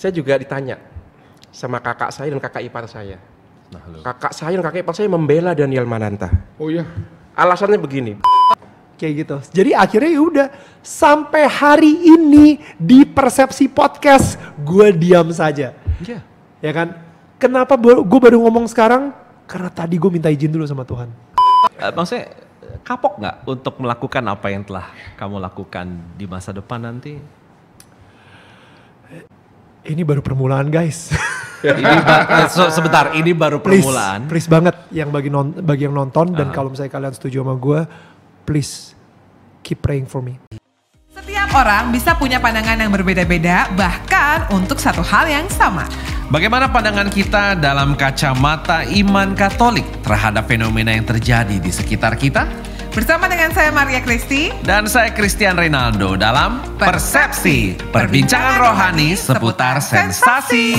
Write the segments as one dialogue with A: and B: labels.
A: Saya juga ditanya sama kakak saya dan kakak ipar saya.
B: Nah,
A: Kakak saya dan kakak ipar saya membela Daniel Mananta.
C: Oh iya.
A: Alasannya begini.
D: Kayak gitu. Jadi akhirnya ya udah sampai hari ini di Persepsi Podcast gue diam saja.
B: Iya.
D: Ya kan? Kenapa gue baru ngomong sekarang? Karena tadi gue minta izin dulu sama Tuhan.
B: Maksudnya kapok nggak untuk melakukan apa yang telah kamu lakukan di masa depan nanti?
D: Ini baru permulaan guys.
B: Sebentar, ini baru permulaan.
D: Please banget yang bagi yang nonton dan kalau misalnya kalian setuju sama gue, please keep praying for me.
E: Setiap orang bisa punya pandangan yang berbeda-beda, bahkan untuk satu hal yang sama.
B: Bagaimana pandangan kita dalam kacamata iman Katolik terhadap fenomena yang terjadi di sekitar kita?
E: Bersama dengan saya Maria Kristi
B: Dan saya Christian Reynaldo dalam Persepsi, perbincangan rohani seputar sensasi.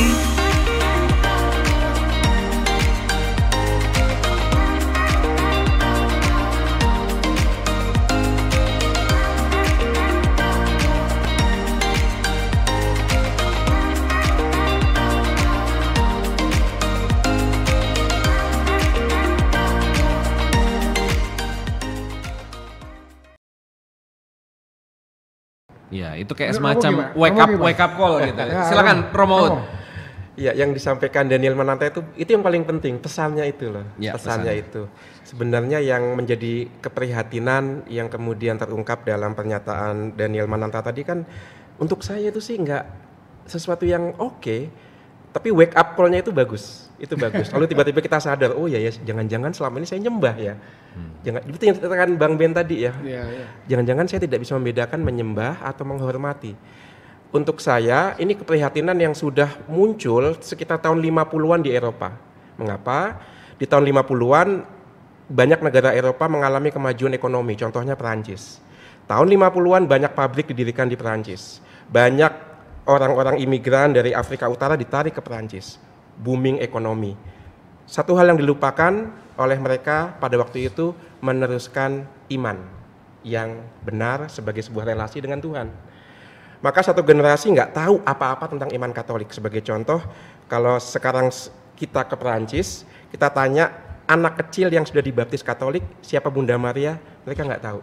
B: Ya, itu kayak semacam wake up call gitu. Silakan promote.
A: Ya, yang disampaikan Daniel Mananta itu yang paling penting, pesannya itu loh.
B: Ya,
A: pesannya itu. Sebenarnya yang menjadi keprihatinan yang kemudian terungkap dalam pernyataan Daniel Mananta tadi kan untuk saya itu sih nggak sesuatu yang oke, tapi wake up call-nya itu bagus. Itu bagus. Lalu tiba-tiba kita sadar, oh ya jangan-jangan selama ini saya nyembah ya. Jangan itu yang dikatakan Bang Ben tadi ya. Jangan-jangan saya tidak bisa membedakan menyembah atau menghormati. Untuk saya ini keprihatinan yang sudah muncul sekitar tahun 50-an di Eropa. Mengapa? Di tahun 50-an banyak negara Eropa mengalami kemajuan ekonomi, contohnya Perancis. Tahun 50-an banyak pabrik didirikan di Perancis. Banyak orang-orang imigran dari Afrika Utara ditarik ke Perancis. Booming ekonomi. Satu hal yang dilupakan oleh mereka pada waktu itu meneruskan iman yang benar sebagai sebuah relasi dengan Tuhan. Maka satu generasi nggak tahu apa-apa tentang iman Katolik. Sebagai contoh, kalau sekarang kita ke Perancis, kita tanya anak kecil yang sudah dibaptis Katolik, siapa Bunda Maria, mereka nggak tahu.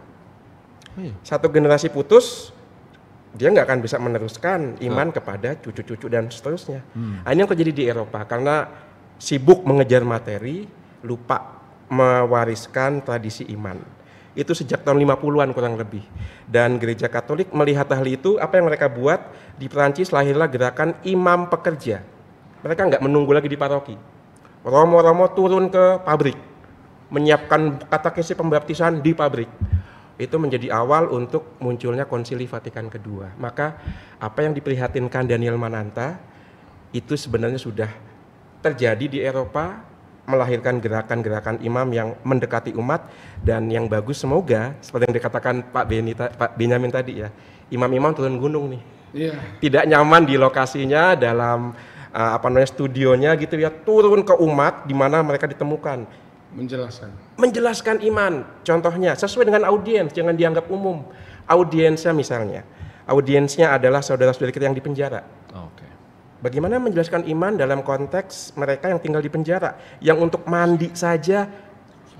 A: Satu generasi putus, dia nggak akan bisa meneruskan iman kepada cucu-cucu dan seterusnya. Ini yang terjadi di Eropa karena sibuk mengejar materi, lupa mewariskan tradisi iman. Itu sejak tahun 50-an kurang lebih. Dan gereja Katolik melihat hal itu, apa yang mereka buat di Perancis lahirlah gerakan imam pekerja. Mereka nggak menunggu lagi di paroki. Romo-romo turun ke pabrik, menyiapkan katekesi pembaptisan di pabrik. Itu menjadi awal untuk munculnya Konsili Vatikan II. Maka apa yang diprihatinkan Daniel Mananta itu sebenarnya sudah terjadi di Eropa, melahirkan gerakan-gerakan imam yang mendekati umat, dan yang bagus semoga seperti yang dikatakan Pak Benyamin tadi ya, imam-imam turun gunung nih. Tidak nyaman di lokasinya dalam studionya gitu ya, turun ke umat di mana mereka ditemukan. Menjelaskan iman, contohnya sesuai dengan audiens, jangan dianggap umum. Audiensnya misalnya, audiensnya adalah saudara-saudara kita yang di penjara. Bagaimana menjelaskan iman dalam konteks mereka yang tinggal di penjara, yang untuk mandi saja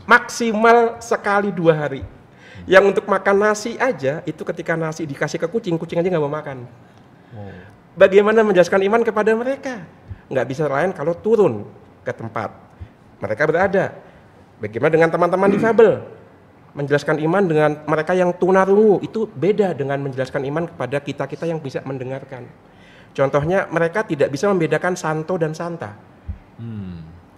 A: maksimal sekali 2 hari. Yang untuk makan nasi aja, itu ketika nasi dikasih ke kucing, kucing aja nggak mau makan. Bagaimana menjelaskan iman kepada mereka? Nggak bisa lain kalau turun ke tempat mereka berada. Bagaimana dengan teman-teman difabel? Menjelaskan iman dengan mereka yang tunarungu, itu beda dengan menjelaskan iman kepada kita-kita yang bisa mendengarkan. Contohnya mereka tidak bisa membedakan santo dan santa.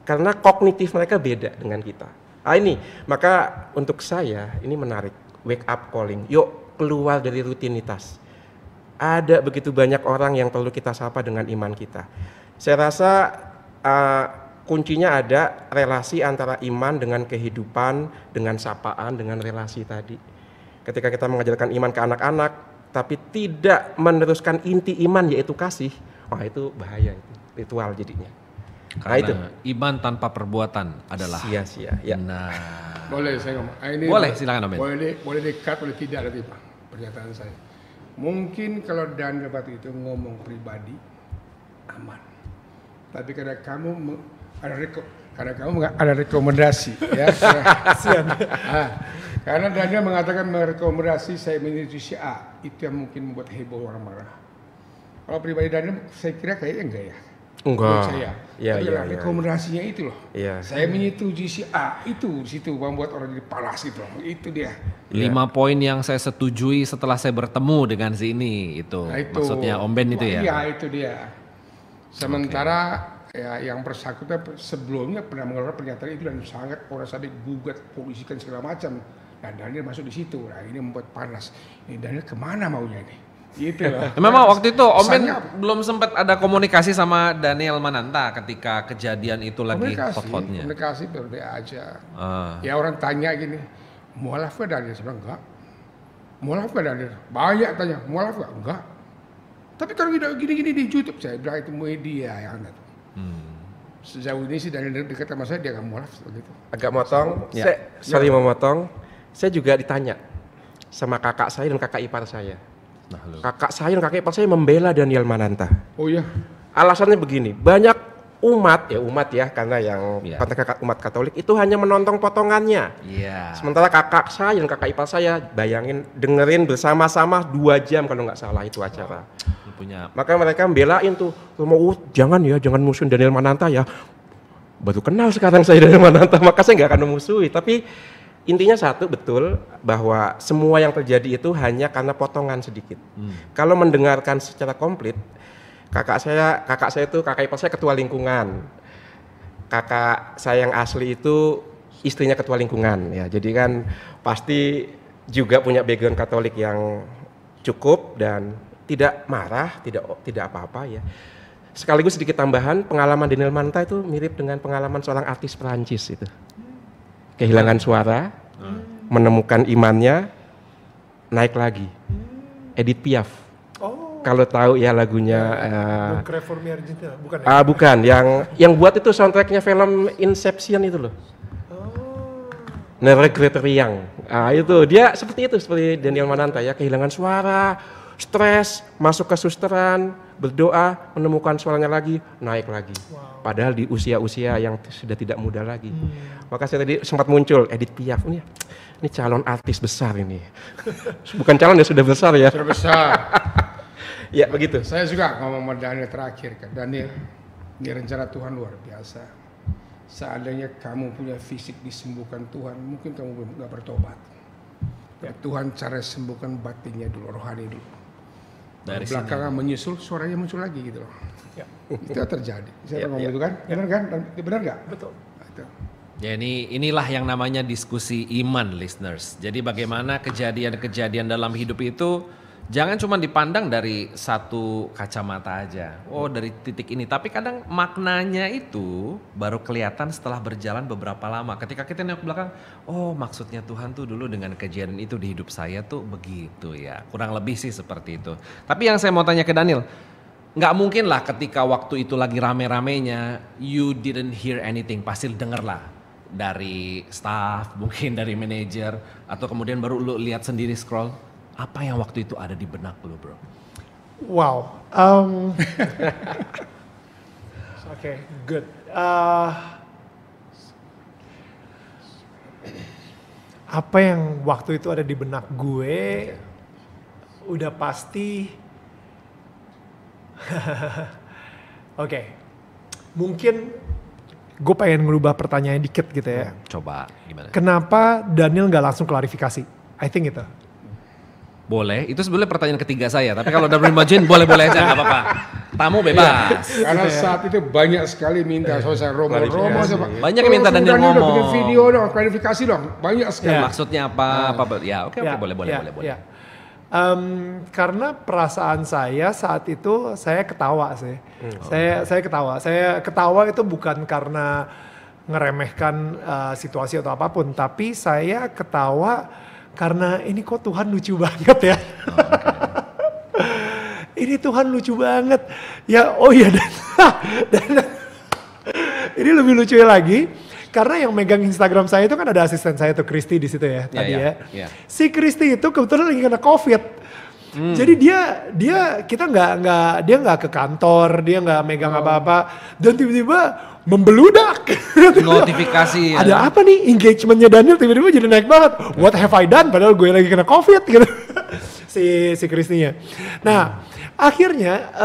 A: Karena kognitif mereka beda dengan kita. Ini, maka untuk saya ini menarik, wake up calling. Yuk keluar dari rutinitas. Ada begitu banyak orang yang perlu kita sapa dengan iman kita. Saya rasa kuncinya ada relasi antara iman dengan kehidupan, dengan sapaan, dengan relasi tadi. Ketika kita mengajarkan iman ke anak-anak, tapi tidak meneruskan inti iman yaitu kasih, wah itu bahaya, itu ritual jadinya.
B: Karena itu iman tanpa perbuatan adalah
A: sia-sia. Ya.
B: Nah,
C: boleh saya ngomong. Ini
B: boleh, silakan Amin.
C: Boleh dekat, boleh tidak nanti Pak pernyataan saya. Mungkin kalau Daniel waktu itu ngomong pribadi, Tapi karena kamu ada rekomendasi, ya. Karena Daniel mengatakan merekomendasi saya menyetujui si A, itu yang mungkin membuat heboh orang marah. Kalau pribadi Daniel, saya kira kayaknya enggak ya.
A: Enggak.
C: Menurut saya.
A: Iya,
C: Tapi
A: iya,
C: rekomendasinya itu loh.
A: Iya.
C: Saya menyetujui si A, itu situ membuat orang jadi panas gitu. Itu dia.
B: 5 poin yang saya setujui setelah saya bertemu dengan si ini itu.
C: Nah, itu.
B: Maksudnya Om Ben itu ya.
C: Iya, itu dia. Sementara ya yang bersangkutan sebelumnya pernah mengeluarkan pernyataan itu dan sangat orang sampai gugat polisi kan segala macam. Dan Daniel masuk di situ. Nah, ini membuat panas. Ini Daniel kemana maunya ini? Gitu loh.
B: Memang waktu itu Om Ben
C: Kesannya
B: belum sempat ada komunikasi sama Daniel Mananta ketika kejadian itu lagi hot-hotnya.
C: Komunikasi berdua aja.
B: Ah.
C: Ya orang tanya gini, mualaf gak Daniel? Saya bilang enggak. Mualaf gak Daniel? Banyak tanya, mualaf gak? Enggak. Tapi kalau gini-gini di YouTube, saya bilang itu media yang ada. Sejauh ini sih Daniel dekat sama saya, dia gak mualaf begitu.
A: Agak motong.
B: Ya.
A: Sorry memotong. Saya juga ditanya sama kakak saya dan kakak ipar saya.
B: Nah,
A: Kakak saya dan kakak ipar saya membela Daniel Mananta.
C: Oh iya,
A: Alasannya begini, banyak umat ya karena yang
B: Ya.
A: umat Katolik itu hanya menonton potongannya.
B: Iya.
A: Sementara kakak saya dan kakak ipar saya bayangin dengerin bersama-sama 2 jam kalau nggak salah itu acara.
B: Lu punya
A: Maka mereka belain tuh, jangan musuhin Daniel Mananta ya. Baru kenal sekarang saya Daniel Mananta, maka saya nggak akan memusuhi. Tapi intinya satu, betul bahwa semua yang terjadi itu hanya karena potongan sedikit. Kalau mendengarkan secara komplit, kakak saya itu kakak ipar saya ketua lingkungan. Kakak saya yang asli itu istrinya ketua lingkungan ya. Jadi kan pasti juga punya background Katolik yang cukup dan tidak marah, tidak apa-apa ya. Sekaligus sedikit tambahan, pengalaman Daniel Mananta itu mirip dengan pengalaman seorang artis Perancis itu. Kehilangan suara, menemukan imannya, naik lagi. Edith Piaf.
D: Oh,
A: Kalau tahu ya lagunya
D: Reformi Argentina, bukan ya?
A: bukan, yang buat itu soundtracknya film Inception itu loh. Ne Regrette Rien. Itu dia seperti Daniel Mananta ya, kehilangan suara, stres, masuk ke susteran, berdoa, menemukan suaranya lagi, naik lagi. Padahal di usia-usia yang sudah tidak muda lagi. Maka saya tadi sempat muncul Edith Piaf ini calon artis besar ini. Bukan calon, ya sudah besar ya.
C: sudah besar.
A: Ya begitu.
C: Saya juga ngomong sama Daniel terakhir kan, Daniel, ini rencana Tuhan luar biasa. Seandainya kamu punya fisik disembuhkan Tuhan, mungkin kamu nggak bertobat. Ya, Tuhan cara sembuhkan batinnya dulu, rohani dulu.
B: dari sini.
C: Belakangan menyusul, suaranya muncul lagi gitu loh.
D: Ya.
C: Itu yang terjadi. Saya
A: Ya,
C: ngomong
A: ya.
C: itu kan, benar kan? Benar nggak?
D: Betul.
C: Nah, itu.
B: Ya inilah yang namanya diskusi iman, listeners. Jadi bagaimana kejadian-kejadian dalam hidup itu jangan cuma dipandang dari satu kacamata aja. Oh, dari titik ini. Tapi kadang maknanya itu baru kelihatan setelah berjalan beberapa lama. Ketika kita nengok ke belakang, oh maksudnya Tuhan tuh dulu dengan kejadian itu di hidup saya tuh begitu ya. Kurang lebih sih seperti itu. Tapi yang saya mau tanya ke Daniel, nggak mungkin lah ketika waktu itu lagi rame-ramenya, you didn't hear anything. Pasti denger lah dari staff, mungkin dari manajer, atau kemudian baru lu lihat sendiri scroll. Apa yang waktu itu ada di benak lu, bro?
D: Wow. Oke, good. Apa yang waktu itu ada di benak gue, udah pasti. Oke, mungkin gue pengen ngerubah pertanyaan dikit gitu ya.
B: Coba gimana?
D: Kenapa Daniel nggak langsung klarifikasi? I think itu.
B: Boleh, itu sebenarnya pertanyaan ketiga saya. Tapi kalau udah berimajin boleh-boleh aja, nggak apa-apa. Tamu bebas.
C: Karena saat itu banyak sekali minta saya Romo sama
B: Banyak yang minta Daniel
C: Daniel
B: ngomong.
C: bikin video dong, klarifikasi dong, banyak sekali.
D: Ya.
B: Maksudnya apa? Ya, oke, boleh.
D: Ya. Karena perasaan saya saat itu saya ketawa sih. Saya ketawa itu bukan karena ngeremehkan situasi atau apapun, tapi saya ketawa karena ini kok Tuhan lucu banget ya. Ini Tuhan lucu banget. Ya, oh iya dan ini lebih lucu lagi. Karena yang megang Instagram saya itu kan ada asisten saya tuh Kristi di situ ya tadi ya. Si Kristi itu kebetulan lagi kena COVID. Jadi dia kita nggak ke kantor, dia nggak megang apa-apa, dan tiba-tiba membeludak.
B: Notifikasi ya.
D: Ada apa nih, engagementnya Daniel tiba-tiba jadi naik banget. What have I done? Padahal gue lagi kena COVID gitu. si Kristinya. Nah, akhirnya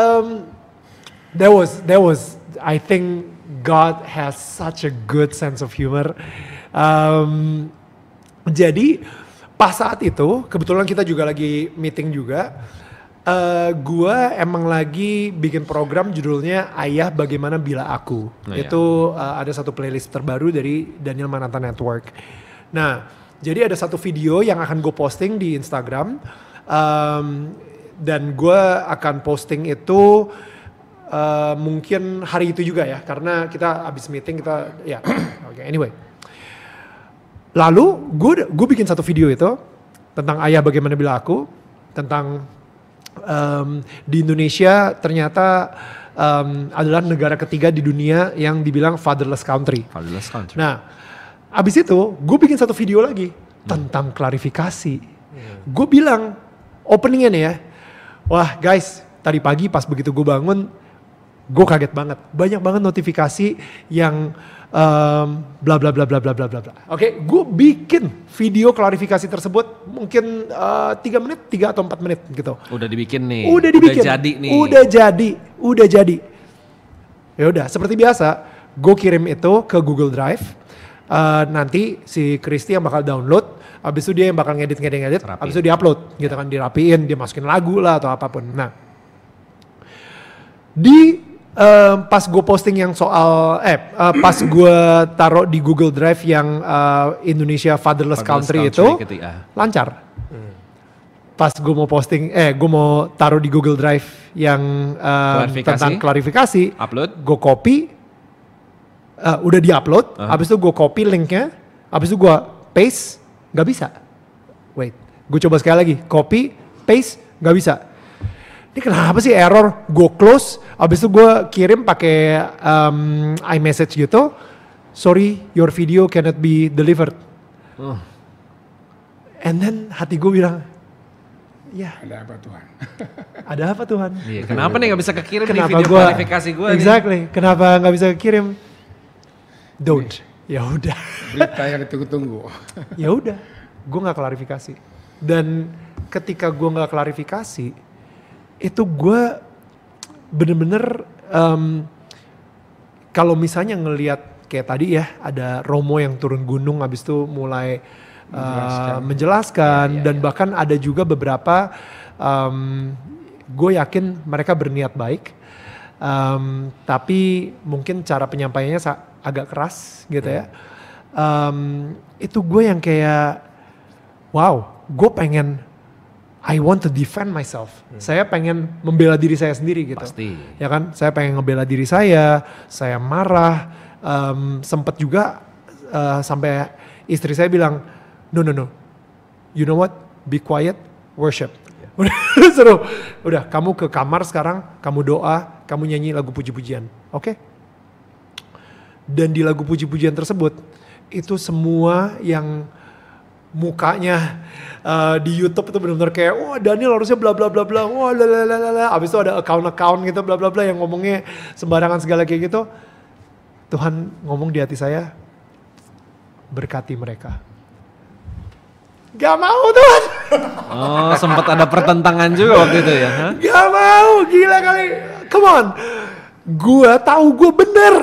D: that was I think God has such a good sense of humor. Jadi pas saat itu kebetulan kita juga lagi meeting juga. Gue emang lagi bikin program judulnya Ayah Bagaimana Bila Aku. Itu ada satu playlist terbaru dari Daniel Mananta Network. Nah, jadi ada satu video yang akan gue posting di Instagram. Dan gue akan posting itu mungkin hari itu juga ya, karena kita abis meeting kita ya. Okay, anyway. Lalu gue bikin satu video itu tentang Ayah Bagaimana Bila Aku, tentang di Indonesia ternyata adalah negara ketiga di dunia yang dibilang fatherless country.
B: Fatherless country.
D: Nah, abis itu gue bikin satu video lagi tentang klarifikasi. Gue bilang openingnya nih ya, wah guys, tadi pagi pas begitu gue bangun, gue kaget banget, banyak banget notifikasi yang bla bla bla bla bla bla bla. Oke, gue bikin video klarifikasi tersebut mungkin 3 menit, 3 atau 4 menit gitu.
B: Udah dibikin nih.
D: Udah dibikin.
B: Udah jadi nih.
D: Udah jadi. Ya udah, seperti biasa, gue kirim itu ke Google Drive. Nanti si Kristi yang bakal download, abis itu dia yang bakal ngedit, abis itu diupload, gitu kan, dirapiin, dia masukin lagu lah atau apapun. Nah, pas gue posting yang soal, pas gue taruh di Google Drive yang Indonesia Fatherless Country itu, lancar. Pas gue mau posting, gue mau taruh di Google Drive yang tentang klarifikasi, gue copy, udah di-upload, abis itu gue copy linknya, abis itu gue paste, gak bisa. Wait, gue coba sekali lagi, copy, paste, gak bisa. Ini kenapa sih error? Gue close, abis itu gue kirim pakai iMessage gitu. Sorry, your video cannot be delivered. And then hati gue bilang, ya.
C: Ada apa Tuhan?
D: Ada apa Tuhan?
B: Iya, kenapa nih gak bisa kekirim nih
D: Kenapa
B: video klarifikasi gue nih?
D: Exactly, kenapa gak bisa kekirim? Don't. Ya udah.
C: Berita yang ditunggu-tunggu.
D: Ya udah, gue nggak klarifikasi. Dan ketika gue nggak klarifikasi, itu gue bener-bener kalau misalnya ngelihat kayak tadi ya, ada Romo yang turun gunung, habis itu mulai menjelaskan dan bahkan ada juga beberapa gue yakin mereka berniat baik, tapi mungkin cara penyampaiannya agak keras gitu ya. Itu gue yang kayak wow, gue pengen I want to defend myself. Saya pengen membela diri saya sendiri gitu.
B: Pasti.
D: Ya kan, saya pengen ngebela diri saya marah, sempet juga sampai istri saya bilang, no, you know what, be quiet, worship. Udah seru, udah kamu ke kamar sekarang, kamu doa, kamu nyanyi lagu puji-pujian, oke? Dan di lagu puji-pujian tersebut, itu semua yang mukanya di YouTube itu benar-benar kayak, wah Daniel harusnya bla bla bla bla, wah lalalala. Abis itu ada account gitu bla bla bla yang ngomongnya sembarangan segala kayak gitu. Tuhan ngomong di hati saya, berkati mereka. Gak mau Tuhan.
B: Oh, sempat ada pertentangan juga waktu itu ya? Huh?
D: Gak mau, gila kali. Come on, gue tahu gue bener.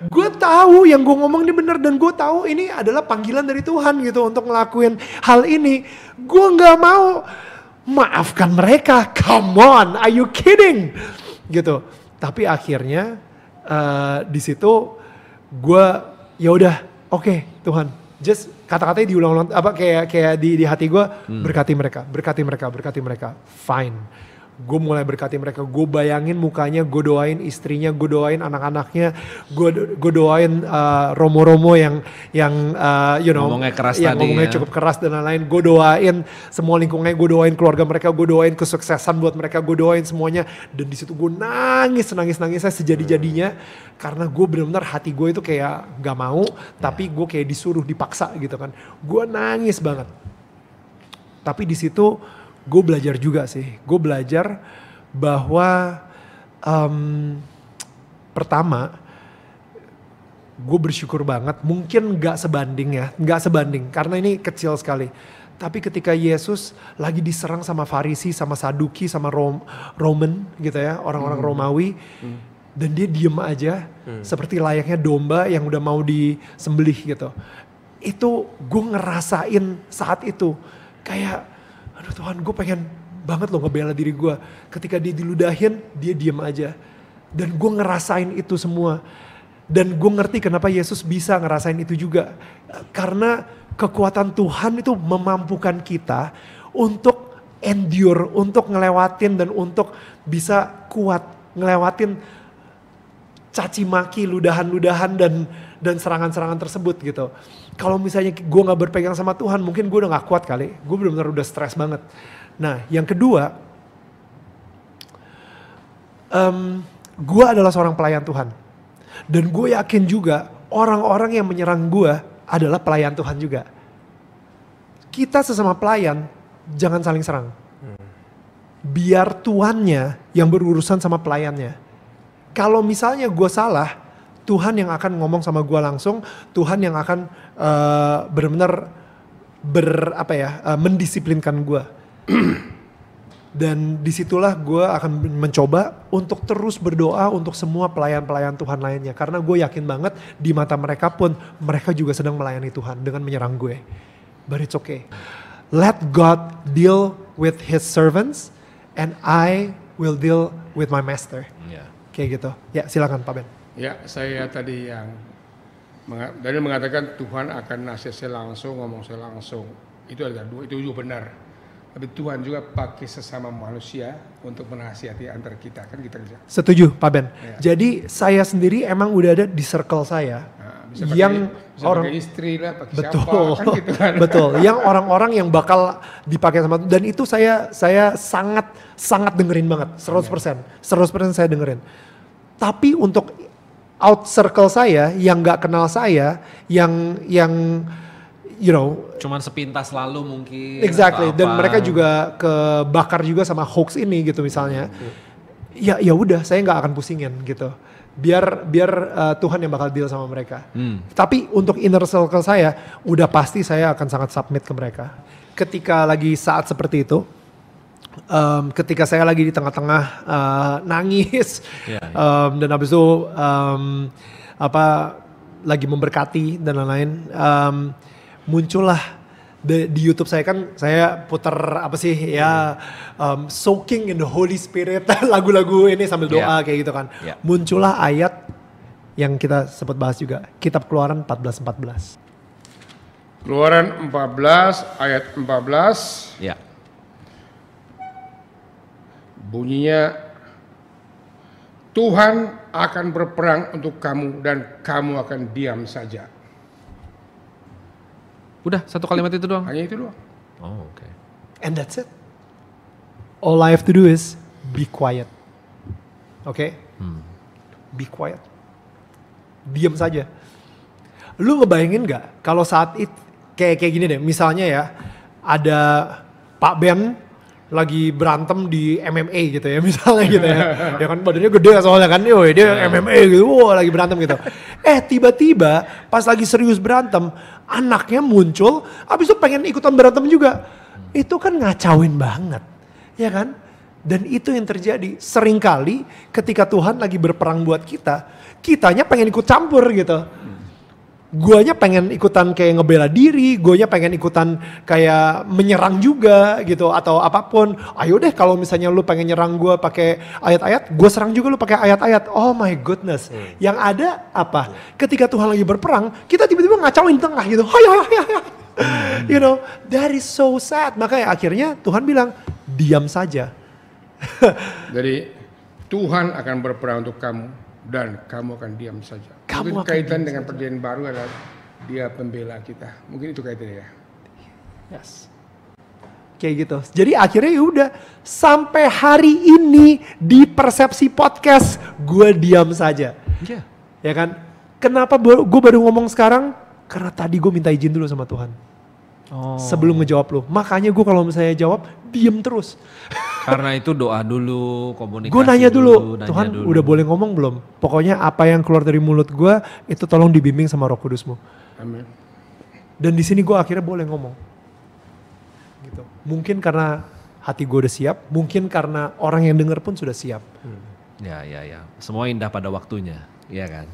D: Gue tahu yang gue ngomong ini bener, dan gue tahu ini adalah panggilan dari Tuhan gitu untuk ngelakuin hal ini. Gue nggak mau maafkan mereka. Come on, are you kidding? Gitu. Tapi akhirnya di situ gue ya udah, oke, Tuhan, just kata-katanya diulang-ulang, apa kayak di hati gue, berkati mereka, fine. Gue mulai berkati mereka, gue bayangin mukanya, gue doain istrinya, gue doain anak-anaknya, gue doain Romo-Romo yang you know,
B: ngomongnya keras
D: yang
B: tadi
D: ngomongnya
B: ya.
D: cukup keras dan lain-lain. Gue doain semua lingkungannya, gue doain keluarga mereka, gue doain kesuksesan buat mereka, gue doain semuanya. Dan di situ gue nangis saya sejadi-jadinya, karena gue benar-benar hati gue itu kayak gak mau, tapi gue kayak disuruh, dipaksa gitu kan. Gue nangis banget. Tapi di situ gue belajar juga sih. Gue belajar bahwa pertama, gue bersyukur banget. Mungkin gak sebanding karena ini kecil sekali. Tapi ketika Yesus lagi diserang sama Farisi, sama Saduki, sama Roman gitu ya, orang-orang Romawi. Dan dia diem aja, seperti layaknya domba yang udah mau disembelih gitu. Itu gue ngerasain saat itu. Kayak, aduh Tuhan, gue pengen banget loh ngebela diri gue. Ketika dia diludahin, dia diem aja. Dan gue ngerasain itu semua. Dan gue ngerti kenapa Yesus bisa ngerasain itu juga. Karena kekuatan Tuhan itu memampukan kita untuk endure, untuk ngelewatin dan untuk bisa kuat ngelewatin caci maki, ludahan-ludahan dan serangan-serangan tersebut gitu. Kalau misalnya gue gak berpegang sama Tuhan, mungkin gue udah gak kuat kali. Gue benar-benar udah stres banget. Nah yang kedua, gue adalah seorang pelayan Tuhan. Dan gue yakin juga orang-orang yang menyerang gue adalah pelayan Tuhan juga. Kita sesama pelayan, jangan saling serang. Biar tuannya yang berurusan sama pelayannya. Kalau misalnya gue salah, Tuhan yang akan ngomong sama gue langsung, Tuhan yang akan benar-benar mendisiplinkan gue. Dan disitulah gue akan mencoba untuk terus berdoa untuk semua pelayan-pelayan Tuhan lainnya. Karena gue yakin banget di mata mereka pun mereka juga sedang melayani Tuhan dengan menyerang gue. But it's okay. Let God deal with his servants and I will deal with my master. Kayak gitu. Ya silakan Pak Ben.
C: Ya saya tadi yang Daniel mengatakan Tuhan akan nasihat saya langsung, ngomong saya langsung. Itu ada dua, itu juga benar. Tapi Tuhan juga pakai sesama manusia untuk menasihati antar kita, kan kita kerja.
D: Setuju Pak Ben.
C: Ya.
D: Jadi saya sendiri emang udah ada di circle saya.
C: Bisa
D: yang
C: pakai,
D: orang
C: pakai istri lah, pakai
D: betul,
C: siapa, kan gitu kan.
D: betul. Yang orang-orang yang bakal dipakai sama, dan itu saya sangat dengerin banget, 100%, 100% saya dengerin. Tapi untuk out circle saya, yang nggak kenal saya, yang you know,
B: cuman sepintas lalu mungkin.
D: exactly. Dan mereka juga kebakar juga sama hoax ini gitu misalnya. Ya udah, saya nggak akan pusingin gitu. Biar Tuhan yang bakal deal sama mereka. Tapi untuk inner circle saya, udah pasti saya akan sangat submit ke mereka. Ketika lagi saat seperti itu, ketika saya lagi di tengah-tengah nangis, dan habis itu lagi memberkati dan lain-lain, muncullah di YouTube saya kan saya putar soaking in the Holy Spirit lagu-lagu ini sambil doa kayak gitu kan. Muncullah ayat yang kita sempat bahas juga, Kitab Keluaran 14:14.
C: Keluaran 14 ayat 14.
B: Ya.
C: Bunyinya, Tuhan akan berperang untuk kamu dan kamu akan diam saja.
B: Udah satu kalimat itu doang?
C: Hanya itu doang.
B: Oh oke.
D: And that's it. All I have to do is be quiet. Oke? Be quiet. Diam saja. Lu ngebayangin gak kalau saat itu kayak gini deh, misalnya ya ada Pak Ben lagi berantem di MMA gitu ya, misalnya gitu ya. Ya kan badannya gede soalnya kan, dia MMA gitu, lagi berantem gitu. Tiba-tiba pas lagi serius berantem, anaknya muncul, abis itu pengen ikutan berantem juga. Itu kan ngacauin banget, ya kan? Dan itu yang terjadi. Seringkali ketika Tuhan lagi berperang buat kita, kitanya pengen ikut campur gitu. Guanya pengen ikutan kayak ngebela diri, guanya pengen ikutan kayak menyerang juga gitu atau apapun. Ayo deh kalau misalnya lu pengen nyerang gua pakai ayat-ayat, gua serang juga lu pakai ayat-ayat. Oh my goodness. Yang ada apa? Ketika Tuhan lagi berperang, kita tiba-tiba ngacauin di tengah gitu. Hayo. You know, that is so sad. Makanya akhirnya Tuhan bilang, diam saja.
C: Jadi Tuhan akan berperang untuk kamu dan kamu akan diam saja.
D: Kamu
C: Mungkin
D: akan
C: kaitan
D: diam
C: dengan
D: saja.
C: perjanjian baru adalah dia pembela kita. Mungkin itu kaitannya ya.
D: Yes. Kayak gitu. Jadi akhirnya ya udah sampai hari ini di Persepsi Podcast gue diam saja.
B: Iya.
D: Ya kan? Kenapa gue baru ngomong sekarang? Karena tadi gue minta izin dulu sama Tuhan.
B: Oh.
D: Sebelum ngejawab lu. Makanya gue kalau misalnya jawab, diem terus.
B: Karena itu doa dulu, komunikasi
D: Gue nanya dulu,
B: nanya
D: Tuhan
B: dulu.
D: udah boleh ngomong belum? Pokoknya apa yang keluar dari mulut gue itu tolong dibimbing sama Roh Kudus-Mu.
C: Amin.
D: Dan di sini gue akhirnya boleh ngomong. Gitu. Mungkin karena hati gue udah siap, mungkin karena orang yang denger pun sudah siap.
B: Ya. Semua indah pada waktunya, ya kan?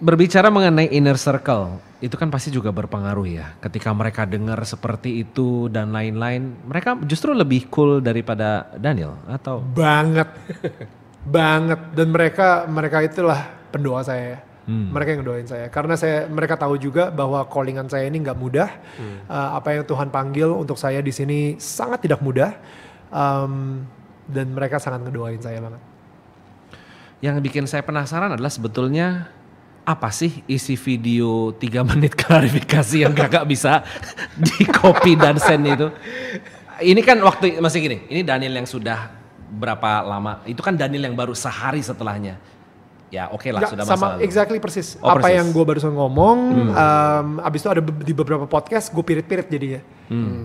B: Berbicara mengenai inner circle, itu kan pasti juga berpengaruh ya. Ketika mereka dengar seperti itu dan lain-lain, mereka justru lebih cool daripada Daniel atau?
D: Banget. Banget. Dan mereka itulah pendoa saya ya. Mereka yang ngedoain saya. Karena mereka tahu juga bahwa callingan saya ini nggak mudah. Apa yang Tuhan panggil untuk saya di sini sangat tidak mudah. Dan mereka sangat ngedoain saya banget.
B: Yang bikin saya penasaran adalah sebetulnya apa sih isi video 3 menit klarifikasi yang kakak bisa di copy dan send itu? Ini kan waktu masih gini, ini Daniel yang sudah berapa lama? Itu kan Daniel yang baru sehari setelahnya. Ya oke lah, sudah masa
D: sama
B: lalu.
D: exactly persis.
B: Oh,
D: apa
B: persis.
D: yang gue barusan ngomong, abis itu ada di beberapa podcast gue pirit-pirit jadinya.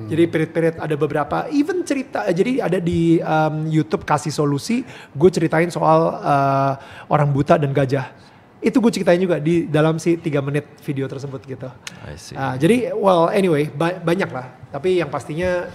D: Jadi pirit-pirit ada beberapa, even cerita, jadi ada di YouTube Kasih Solusi, gue ceritain soal orang buta dan gajah. Itu gue ceritain juga di dalam si 3 menit video tersebut gitu.
B: I see.
D: Jadi well anyway banyak lah. Tapi yang pastinya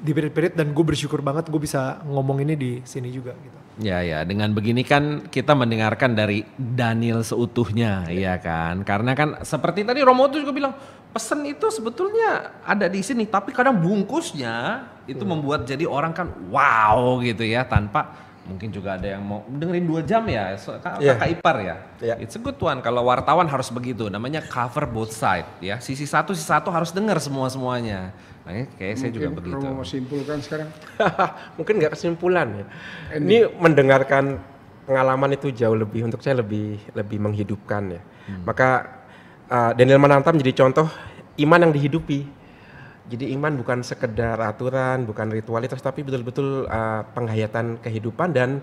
D: di pirit-pirit dan gue bersyukur banget gue bisa ngomong ini di sini juga gitu.
B: Ya, dengan begini kan kita mendengarkan dari Daniel seutuhnya, ya kan? Karena kan seperti tadi Romo tuh juga bilang, pesan itu sebetulnya ada di sini, tapi kadang bungkusnya itu membuat jadi orang kan wow gitu ya, tanpa mungkin juga ada yang mau dengerin 2 jam ya, kakak ipar ya. It's a good one, kalau wartawan harus begitu, namanya cover both side ya, sisi satu harus denger semuanya. Nah, kayak saya juga begitu.
C: Mungkin mau simpulkan sekarang.
A: Mungkin nggak kesimpulan ya. Ini mendengarkan pengalaman itu jauh lebih, untuk saya lebih menghidupkan ya. Maka Daniel Mananta menjadi contoh iman yang dihidupi. Jadi iman bukan sekedar aturan, bukan ritualitas, tapi betul-betul penghayatan kehidupan. Dan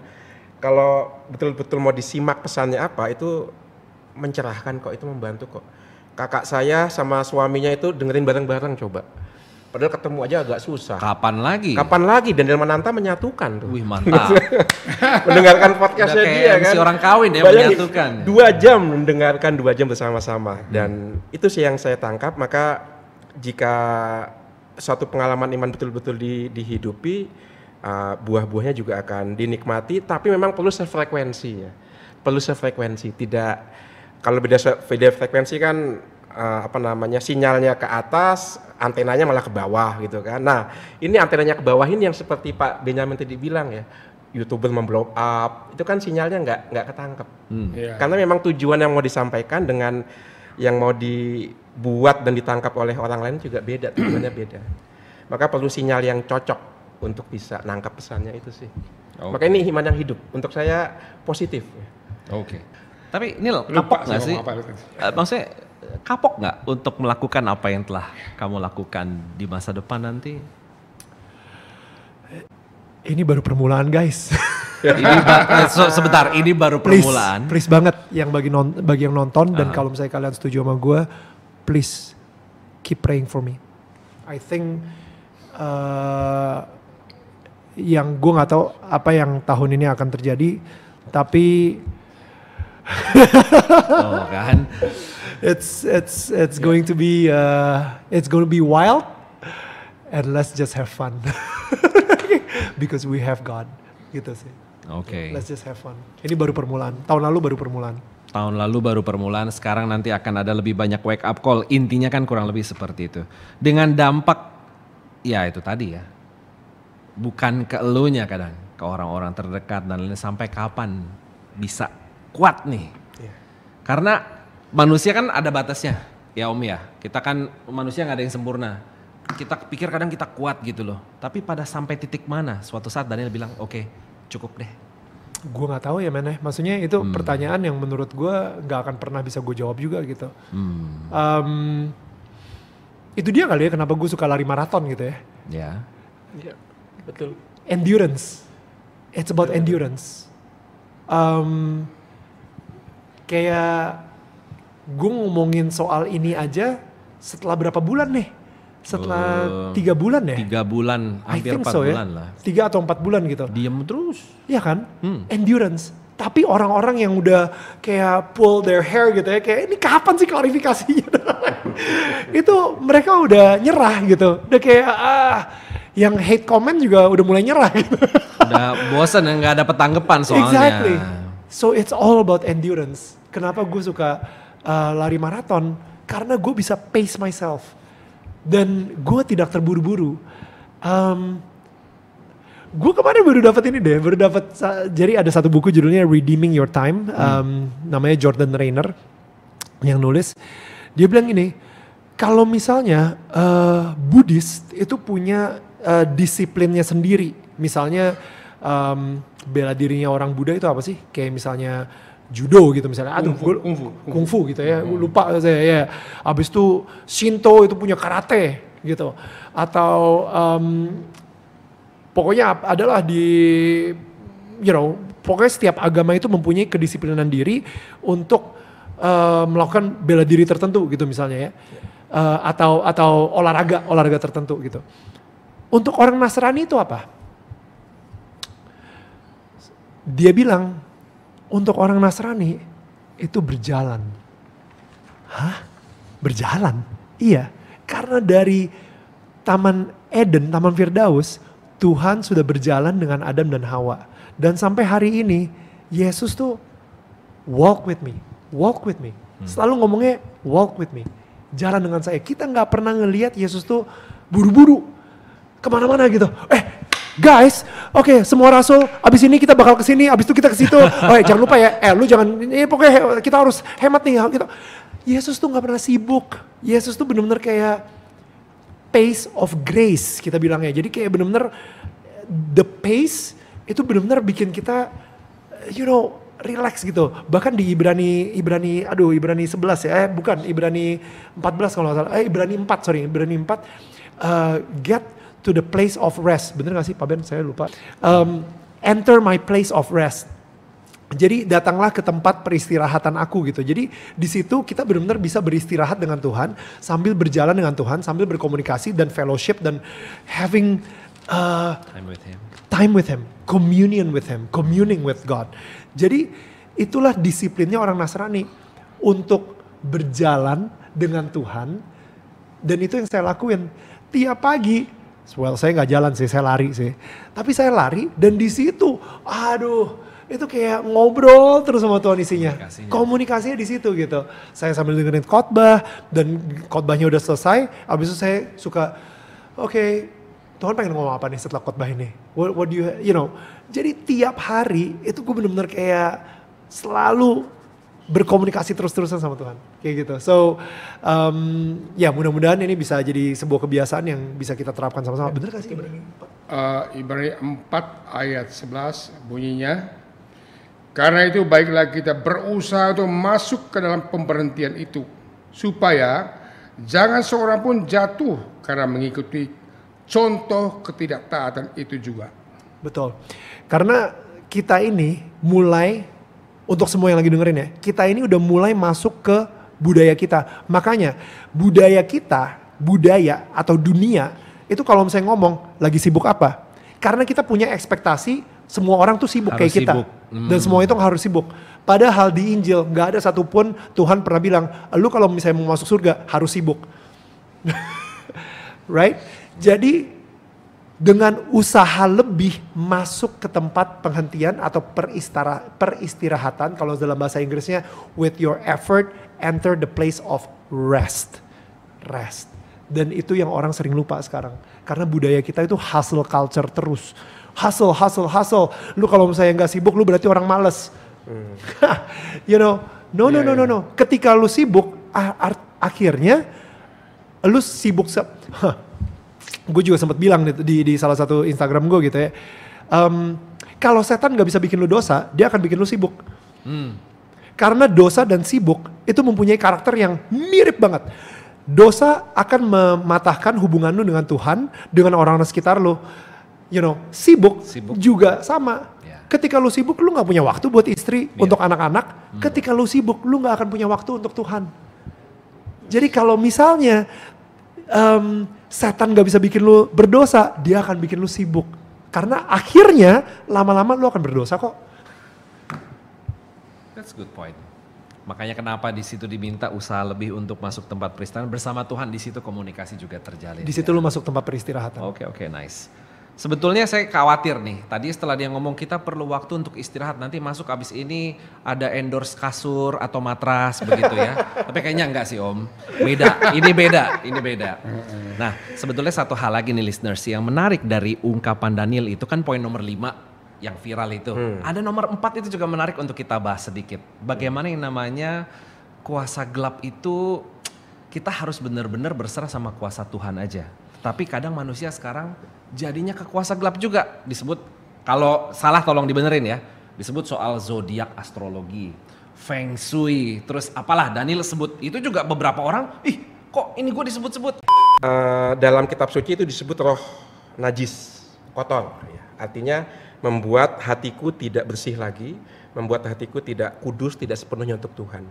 A: kalau betul-betul mau disimak pesannya apa, itu mencerahkan kok, itu membantu kok. Kakak saya sama suaminya itu dengerin bareng-bareng coba. Padahal ketemu aja agak susah.
B: Kapan lagi?
A: Daniel Mananta menyatukan tuh.
B: Wih mantap.
A: Mendengarkan podcastnya
B: Udah
A: dia
B: kayak
A: kan.
B: MC orang kawin ya,
A: Bayangin,
B: menyatukan.
A: 2 jam mendengarkan, 2 jam bersama-sama. Dan itu sih yang saya tangkap. Maka jika suatu pengalaman iman betul-betul dihidupi, buah-buahnya juga akan dinikmati. Tapi memang perlu sefrekuensi ya. Perlu sefrekuensi. Tidak, kalau beda frekuensi kan sinyalnya ke atas, antenanya malah ke bawah gitu kan. Nah, ini antenanya ke bawah ini yang seperti Pak Benyamin tadi bilang ya, YouTuber memblow up, itu kan sinyalnya nggak ketangkep. Karena memang tujuan yang mau disampaikan dengan yang mau dibuat dan ditangkap oleh orang lain juga beda, tujuannya beda. Maka perlu sinyal yang cocok untuk bisa nangkap pesannya itu sih. Maka ini iman yang hidup, untuk saya positif.
B: Oke. Tapi Nil, kapok nggak sih? Maksudnya kapok nggak untuk melakukan apa yang telah kamu lakukan di masa depan nanti?
D: Ini baru permulaan guys.
B: Sebentar, ini baru permulaan.
D: Please banget yang bagi yang nonton dan kalau misalnya kalian setuju sama gue, please keep praying for me. I think yang gue nggak tahu apa yang tahun ini akan terjadi, tapi
B: Oh kan.
D: It's going to be wild, and let's just have fun because we have God, gitu sih.
B: Oke.
D: Let's just have fun. Ini baru permulaan. Tahun lalu baru permulaan. Sekarang nanti akan ada lebih banyak wake up call. Intinya kan kurang lebih seperti itu. Dengan dampak, ya itu tadi ya. Bukan ke elunya kadang, ke orang-orang terdekat dan lain, sampai kapan bisa kuat nih. Karena manusia kan ada batasnya, ya Om ya. Kita kan manusia nggak ada yang sempurna. Kita pikir kadang kita kuat gitu loh. Tapi pada sampai titik mana? Suatu saat Daniel bilang, oke, cukup deh. Gue nggak tahu ya men. Maksudnya itu pertanyaan yang menurut gue nggak akan pernah bisa gue jawab juga gitu. Itu dia kali ya kenapa gue suka lari maraton gitu ya.
B: Ya.
A: Iya, betul.
D: Endurance. It's about endurance. Kayak gue ngomongin soal ini aja setelah berapa bulan nih? Setelah 3 bulan ya?
B: 3 bulan,
D: I
B: hampir
D: think
B: 4
D: so
B: bulan
D: ya.
B: lah.
D: 3 atau 4 bulan gitu.
B: Diam terus.
D: Iya kan? Endurance. Tapi orang-orang yang udah kayak pull their hair gitu ya, kayak ini kapan sih klarifikasinya? Itu mereka udah nyerah gitu. Udah kayak yang hate comment juga udah mulai nyerah gitu.
B: Udah bosan dan nggak dapet tanggapan soalnya.
D: Exactly. So it's all about endurance. Kenapa gue suka lari maraton? Karena gue bisa pace myself. Dan gue tidak terburu-buru. Gue kemarin baru dapat ini deh, jadi ada satu buku judulnya Redeeming Your Time, namanya Jordan Rainer yang nulis. Dia bilang gini, kalau misalnya Buddhis itu punya disiplinnya sendiri, misalnya bela dirinya orang Buddha itu apa sih? Kayak misalnya judo gitu misalnya, kungfu gitu ya, lupa saya ya. Abis itu Shinto itu punya karate gitu, atau pokoknya adalah pokoknya setiap agama itu mempunyai kedisiplinan diri untuk melakukan bela diri tertentu gitu misalnya ya, atau olahraga tertentu gitu. Untuk orang Nasrani itu apa? Dia bilang untuk orang Nasrani itu berjalan. Hah? Berjalan? Iya, karena dari Taman Eden, Taman Firdaus, Tuhan sudah berjalan dengan Adam dan Hawa. Dan sampai hari ini, Yesus tuh walk with me. Selalu ngomongnya walk with me. Jalan dengan saya. Kita gak pernah ngelihat Yesus tuh buru-buru kemana-mana gitu. Guys, oke, semua rasul, abis ini kita bakal kesini, abis itu kita ke situ. Jangan lupa ya, lu jangan, pokoknya kita harus hemat nih. Gitu. Yesus tuh gak pernah sibuk. Yesus tuh bener-bener kayak pace of grace kita bilangnya. Jadi kayak bener-bener the pace itu bener-bener bikin kita relax gitu. Bahkan di Ibrani 11 ya, bukan Ibrani 14 kalau nggak salah. Ibrani 4, get to the place of rest. Bener gak sih Pak Ben? Saya lupa. Enter my place of rest. Jadi datanglah ke tempat peristirahatan aku gitu. Jadi di situ kita benar-benar bisa beristirahat dengan Tuhan, sambil berjalan dengan Tuhan, sambil berkomunikasi dan fellowship dan having time with Him, communion with Him, communing with God. Jadi itulah disiplinnya orang Nasrani untuk berjalan dengan Tuhan, dan itu yang saya lakuin tiap pagi. Well, saya nggak jalan sih, saya lari sih. Tapi saya lari dan di situ, itu kayak ngobrol terus sama Tuhan isinya. Komunikasinya di situ gitu. Saya sambil dengerin khotbah dan khotbahnya udah selesai. Abis itu saya suka, oke, Tuhan pengen ngomong apa nih setelah khotbah ini? What do you know? Jadi tiap hari itu gue bener-bener kayak selalu berkomunikasi terus-terusan sama Tuhan. Kayak gitu. So, ya mudah-mudahan ini bisa jadi sebuah kebiasaan yang bisa kita terapkan sama-sama. Bener gak sih Ibrani 4?
C: Ibrani 4 ayat 11 bunyinya, karena itu baiklah kita berusaha untuk masuk ke dalam pemberhentian itu, supaya jangan seorang pun jatuh karena mengikuti contoh ketidaktaatan itu juga.
D: Betul. Karena kita ini mulai, untuk semua yang lagi dengerin ya, kita ini udah mulai masuk ke budaya kita. Makanya budaya atau dunia, itu kalau misalnya ngomong lagi sibuk apa? Karena kita punya ekspektasi semua orang tuh sibuk harus kayak kita. Dan semua itu harus sibuk. Padahal di Injil gak ada satupun Tuhan pernah bilang, lu kalau misalnya mau masuk surga harus sibuk. Right? Jadi dengan usaha lebih masuk ke tempat penghentian atau peristirahatan, kalau dalam bahasa Inggrisnya, with your effort enter the place of rest. Dan itu yang orang sering lupa sekarang. Karena budaya kita itu hustle culture terus. Hustle. Lu kalau misalnya gak sibuk, lu berarti orang males. No. Ketika lu sibuk, akhirnya lu sibuk. Gue juga sempat bilang di salah satu Instagram gue gitu ya. Kalau setan gak bisa bikin lu dosa, dia akan bikin lu sibuk. Karena dosa dan sibuk itu mempunyai karakter yang mirip banget. Dosa akan mematahkan hubungan lu dengan Tuhan, dengan orang-orang sekitar lu. Sibuk juga sama. Ketika lu sibuk, lu gak punya waktu buat istri, untuk anak-anak. Ketika lu sibuk, lu gak akan punya waktu untuk Tuhan. Jadi kalau misalnya setan gak bisa bikin lu berdosa, dia akan bikin lu sibuk. Karena akhirnya lama-lama lu akan berdosa kok.
B: That's good point. Makanya kenapa di situ diminta usaha lebih untuk masuk tempat peristirahatan bersama Tuhan, di situ komunikasi juga terjalin.
D: Di situ lu masuk tempat peristirahatan.
B: Oke, nice. Sebetulnya saya khawatir nih, tadi setelah dia ngomong kita perlu waktu untuk istirahat, nanti masuk abis ini ada endorse kasur atau matras begitu ya. Tapi kayaknya enggak sih Om, ini beda. Nah sebetulnya satu hal lagi nih listeners, yang menarik dari ungkapan Daniel itu kan poin nomor 5 yang viral itu. Ada nomor 4 itu juga menarik untuk kita bahas sedikit. Bagaimana yang namanya kuasa gelap itu, kita harus benar-benar berserah sama kuasa Tuhan aja. Tapi kadang manusia sekarang jadinya ke kuasa gelap juga. Disebut, kalau salah tolong dibenerin ya, disebut soal zodiak, astrologi, feng shui, terus apalah Daniel sebut. Itu juga beberapa orang, kok ini gue disebut-sebut.
A: Dalam kitab suci itu disebut roh najis, kotor. Artinya membuat hatiku tidak bersih lagi, membuat hatiku tidak kudus, tidak sepenuhnya untuk Tuhan.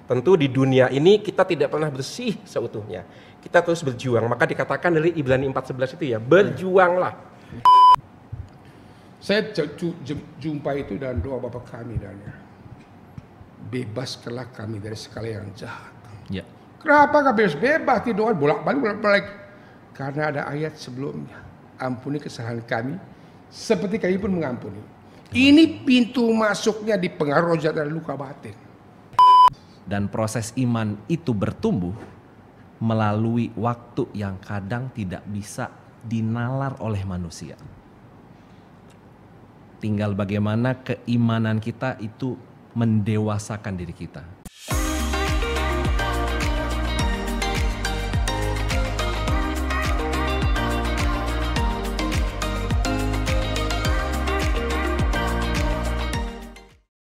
A: Tentu di dunia ini kita tidak pernah bersih seutuhnya. Kita terus berjuang. Maka dikatakan dari Ibrani 4:11 itu ya, berjuanglah.
C: Saya jumpa itu dalam doa Bapa kami, Daniel. Bebaskanlah kami dari segala yang jahat.
B: Ya.
C: Kenapa kami harus bebas? Di doa bolak-balik. Karena ada ayat sebelumnya. Ampuni kesalahan kami, seperti kami pun mengampuni. Ini pintu masuknya dipengaruhi dari luka batin.
B: Dan proses iman itu bertumbuh melalui waktu yang kadang tidak bisa dinalar oleh manusia. Tinggal bagaimana keimanan kita itu mendewasakan diri kita.